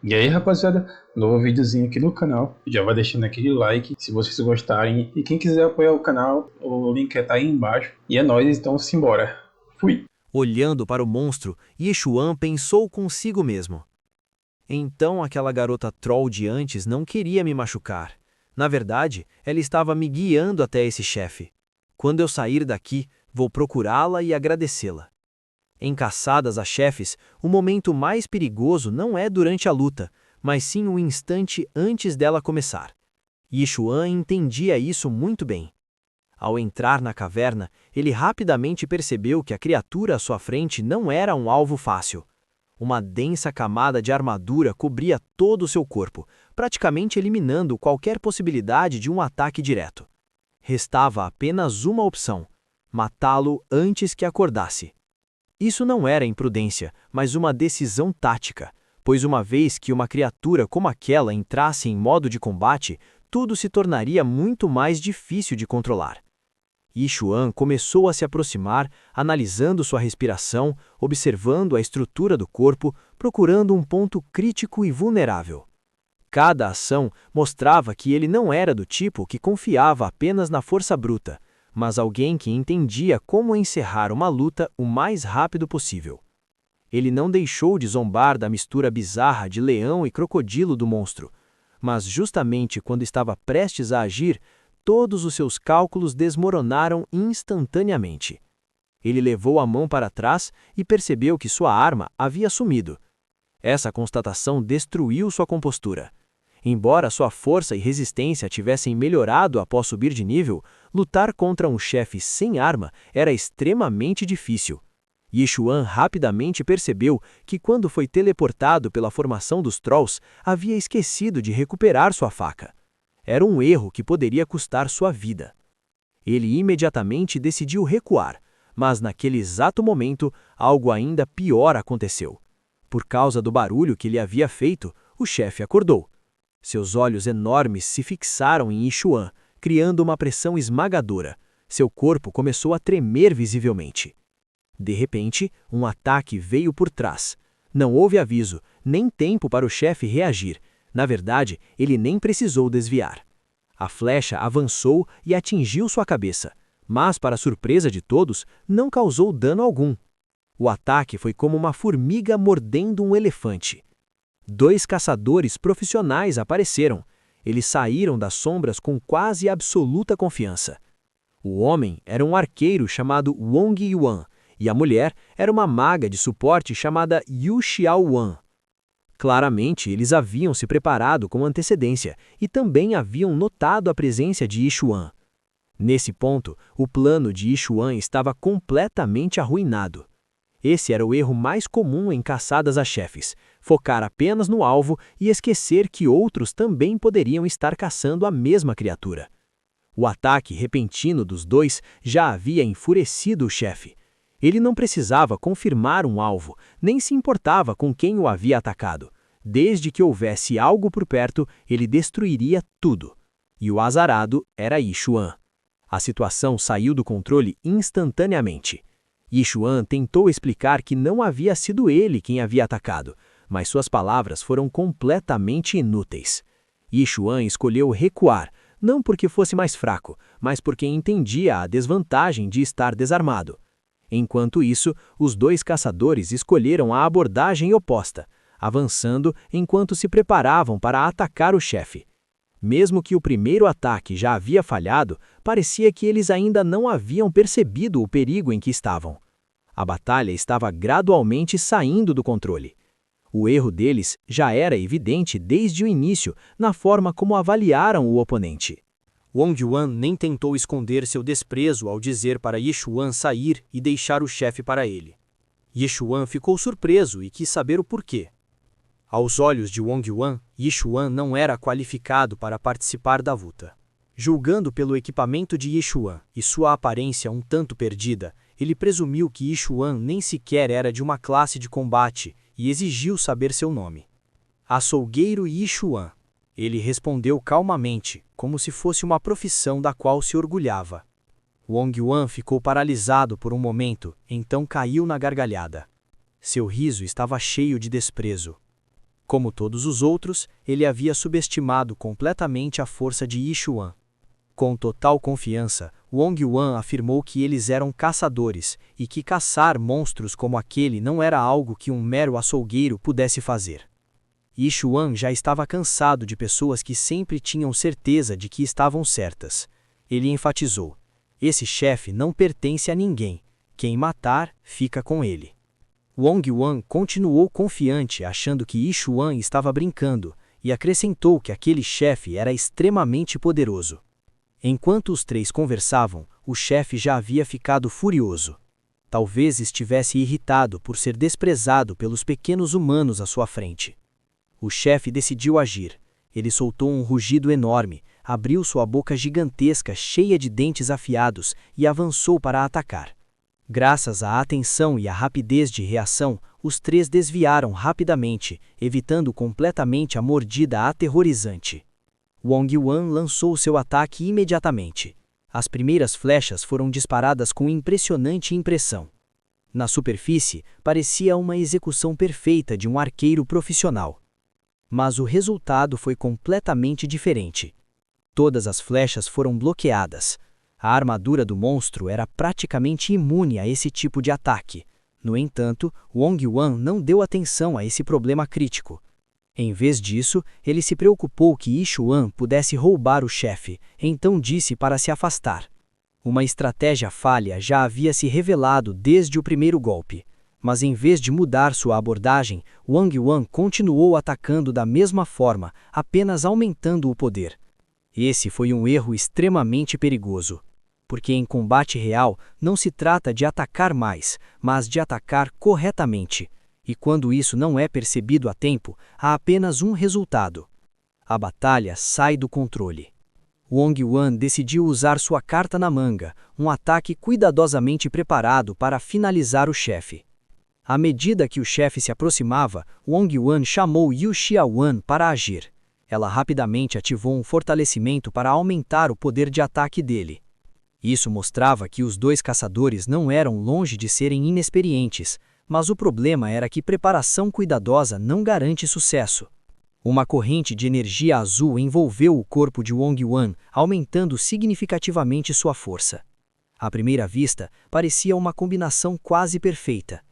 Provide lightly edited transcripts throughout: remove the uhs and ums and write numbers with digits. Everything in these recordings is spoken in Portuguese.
E aí, rapaziada, novo videozinho aqui no canal. Já vai deixando aquele like se vocês gostarem. E quem quiser apoiar o canal, o link tá aí embaixo. E é nóis, então simbora. Fui! Olhando para o monstro, Yeshuan pensou consigo mesmo. Então aquela garota troll de antes não queria me machucar. Na verdade, ela estava me guiando até esse chefe. Quando eu sair daqui, vou procurá-la e agradecê-la. Em caçadas a chefes, o momento mais perigoso não é durante a luta, mas sim o instante antes dela começar. Yeshuan entendia isso muito bem. Ao entrar na caverna, ele rapidamente percebeu que a criatura à sua frente não era um alvo fácil. Uma densa camada de armadura cobria todo o seu corpo, praticamente eliminando qualquer possibilidade de um ataque direto. Restava apenas uma opção: matá-lo antes que acordasse. Isso não era imprudência, mas uma decisão tática, pois uma vez que uma criatura como aquela entrasse em modo de combate, tudo se tornaria muito mais difícil de controlar. Yishuan começou a se aproximar, analisando sua respiração, observando a estrutura do corpo, procurando um ponto crítico e vulnerável. Cada ação mostrava que ele não era do tipo que confiava apenas na força bruta, mas alguém que entendia como encerrar uma luta o mais rápido possível. Ele não deixou de zombar da mistura bizarra de leão e crocodilo do monstro, mas justamente quando estava prestes a agir, todos os seus cálculos desmoronaram instantaneamente. Ele levou a mão para trás e percebeu que sua arma havia sumido. Essa constatação destruiu sua compostura. Embora sua força e resistência tivessem melhorado após subir de nível, lutar contra um chefe sem arma era extremamente difícil. Yeshuan rapidamente percebeu que quando foi teleportado pela formação dos Trolls, havia esquecido de recuperar sua faca. Era um erro que poderia custar sua vida. Ele imediatamente decidiu recuar, mas naquele exato momento, algo ainda pior aconteceu. Por causa do barulho que ele havia feito, o chefe acordou. Seus olhos enormes se fixaram em Yishuan, criando uma pressão esmagadora. Seu corpo começou a tremer visivelmente. De repente, um ataque veio por trás. Não houve aviso, nem tempo para o chefe reagir. Na verdade, ele nem precisou desviar. A flecha avançou e atingiu sua cabeça, mas, para surpresa de todos, não causou dano algum. O ataque foi como uma formiga mordendo um elefante. Dois caçadores profissionais apareceram. Eles saíram das sombras com quase absoluta confiança. O homem era um arqueiro chamado Wong Yuan, e a mulher era uma maga de suporte chamada Yu Xiaowan. Claramente, eles haviam se preparado com antecedência e também haviam notado a presença de Yishuan. Nesse ponto, o plano de Yishuan estava completamente arruinado. Esse era o erro mais comum em caçadas a chefes: focar apenas no alvo e esquecer que outros também poderiam estar caçando a mesma criatura. O ataque repentino dos dois já havia enfurecido o chefe. Ele não precisava confirmar um alvo, nem se importava com quem o havia atacado. Desde que houvesse algo por perto, ele destruiria tudo. E o azarado era Yishuan. A situação saiu do controle instantaneamente. Yishuan tentou explicar que não havia sido ele quem havia atacado, mas suas palavras foram completamente inúteis. Yishuan escolheu recuar, não porque fosse mais fraco, mas porque entendia a desvantagem de estar desarmado. Enquanto isso, os dois caçadores escolheram a abordagem oposta, avançando enquanto se preparavam para atacar o chefe. Mesmo que o primeiro ataque já havia falhado, parecia que eles ainda não haviam percebido o perigo em que estavam. A batalha estava gradualmente saindo do controle. O erro deles já era evidente desde o início na forma como avaliaram o oponente. Wong Yuan nem tentou esconder seu desprezo ao dizer para Yeshuan sair e deixar o chefe para ele. Yeshuan ficou surpreso e quis saber o porquê. Aos olhos de Wong Yuan, Yeshuan não era qualificado para participar da luta. Julgando pelo equipamento de Yeshuan e sua aparência um tanto perdida, ele presumiu que Yeshuan nem sequer era de uma classe de combate e exigiu saber seu nome. Açougueiro Yeshuan. Ele respondeu calmamente, como se fosse uma profissão da qual se orgulhava. Wong Yuan ficou paralisado por um momento, então caiu na gargalhada. Seu riso estava cheio de desprezo. Como todos os outros, ele havia subestimado completamente a força de Yi Xuan. Com total confiança, Wong Yuan afirmou que eles eram caçadores e que caçar monstros como aquele não era algo que um mero açougueiro pudesse fazer. Yi Xuan já estava cansado de pessoas que sempre tinham certeza de que estavam certas. Ele enfatizou: esse chefe não pertence a ninguém. Quem matar, fica com ele. Wong Yuan continuou confiante, achando que Yi Xuan estava brincando, e acrescentou que aquele chefe era extremamente poderoso. Enquanto os três conversavam, o chefe já havia ficado furioso. Talvez estivesse irritado por ser desprezado pelos pequenos humanos à sua frente. O chefe decidiu agir. Ele soltou um rugido enorme, abriu sua boca gigantesca cheia de dentes afiados e avançou para atacar. Graças à atenção e à rapidez de reação, os três desviaram rapidamente, evitando completamente a mordida aterrorizante. Wong Yuan lançou seu ataque imediatamente. As primeiras flechas foram disparadas com impressionante impressão. Na superfície, parecia uma execução perfeita de um arqueiro profissional. Mas o resultado foi completamente diferente. Todas as flechas foram bloqueadas. A armadura do monstro era praticamente imune a esse tipo de ataque. No entanto, Wong Yuan não deu atenção a esse problema crítico. Em vez disso, ele se preocupou que Yi Xuan pudesse roubar o chefe, então disse para se afastar. Uma estratégia falha já havia se revelado desde o primeiro golpe. Mas em vez de mudar sua abordagem, Wang Yuan continuou atacando da mesma forma, apenas aumentando o poder. Esse foi um erro extremamente perigoso. Porque em combate real não se trata de atacar mais, mas de atacar corretamente. E quando isso não é percebido a tempo, há apenas um resultado. A batalha sai do controle. Wong Yuan decidiu usar sua carta na manga, um ataque cuidadosamente preparado para finalizar o chefe. À medida que o chefe se aproximava, Wong Yuan chamou Yu Xiaowan para agir. Ela rapidamente ativou um fortalecimento para aumentar o poder de ataque dele. Isso mostrava que os dois caçadores não eram longe de serem inexperientes, mas o problema era que preparação cuidadosa não garante sucesso. Uma corrente de energia azul envolveu o corpo de Wong Yuan, aumentando significativamente sua força. À primeira vista, parecia uma combinação quase perfeita.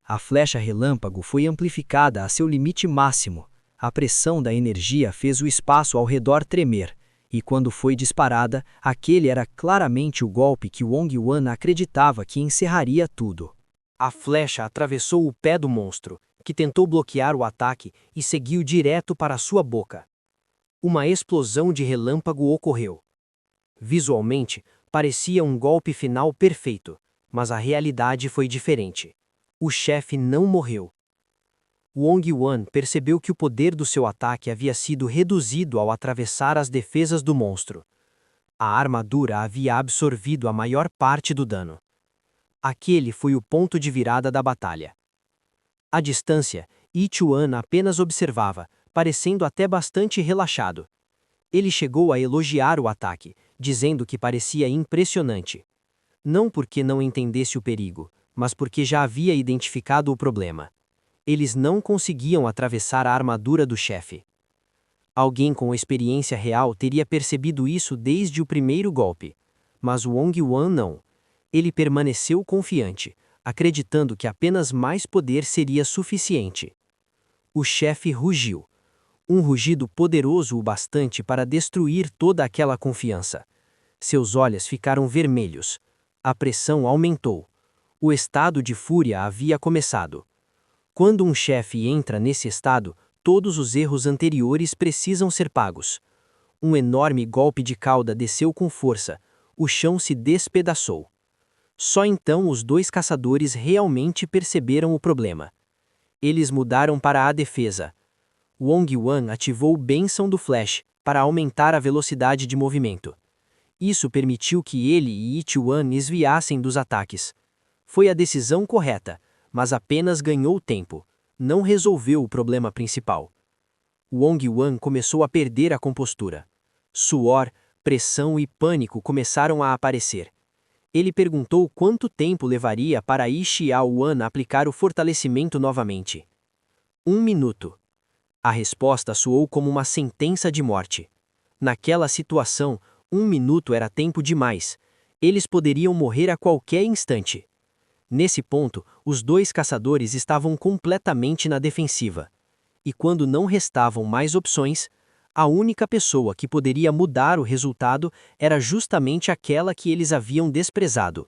A flecha relâmpago foi amplificada a seu limite máximo. A pressão da energia fez o espaço ao redor tremer, e quando foi disparada, aquele era claramente o golpe que Wong Yuan acreditava que encerraria tudo. A flecha atravessou o pé do monstro, que tentou bloquear o ataque e seguiu direto para sua boca. Uma explosão de relâmpago ocorreu. Visualmente, parecia um golpe final perfeito, mas a realidade foi diferente. O chefe não morreu. Wong Yuan percebeu que o poder do seu ataque havia sido reduzido ao atravessar as defesas do monstro. A armadura havia absorvido a maior parte do dano. Aquele foi o ponto de virada da batalha. À distância, Yi Xuan apenas observava, parecendo até bastante relaxado. Ele chegou a elogiar o ataque, dizendo que parecia impressionante. Não porque não entendesse o perigo, mas porque já havia identificado o problema. Eles não conseguiam atravessar a armadura do chefe. Alguém com experiência real teria percebido isso desde o primeiro golpe, mas Wong Yuan não. Ele permaneceu confiante, acreditando que apenas mais poder seria suficiente. O chefe rugiu. Um rugido poderoso o bastante para destruir toda aquela confiança. Seus olhos ficaram vermelhos. A pressão aumentou. O estado de fúria havia começado. Quando um chefe entra nesse estado, todos os erros anteriores precisam ser pagos. Um enorme golpe de cauda desceu com força. O chão se despedaçou. Só então os dois caçadores realmente perceberam o problema. Eles mudaram para a defesa. Wong Yuan ativou o bênção do Flash para aumentar a velocidade de movimento. Isso permitiu que ele e Yi Xuan desviassem dos ataques. Foi a decisão correta, mas apenas ganhou tempo. Não resolveu o problema principal. Wong Yuan começou a perder a compostura. Suor, pressão e pânico começaram a aparecer. Ele perguntou quanto tempo levaria para Yi Xiaowan aplicar o fortalecimento novamente. 1 minuto. A resposta soou como uma sentença de morte. Naquela situação, 1 minuto era tempo demais. Eles poderiam morrer a qualquer instante. Nesse ponto, os 2 caçadores estavam completamente na defensiva. E quando não restavam mais opções, a única pessoa que poderia mudar o resultado era justamente aquela que eles haviam desprezado: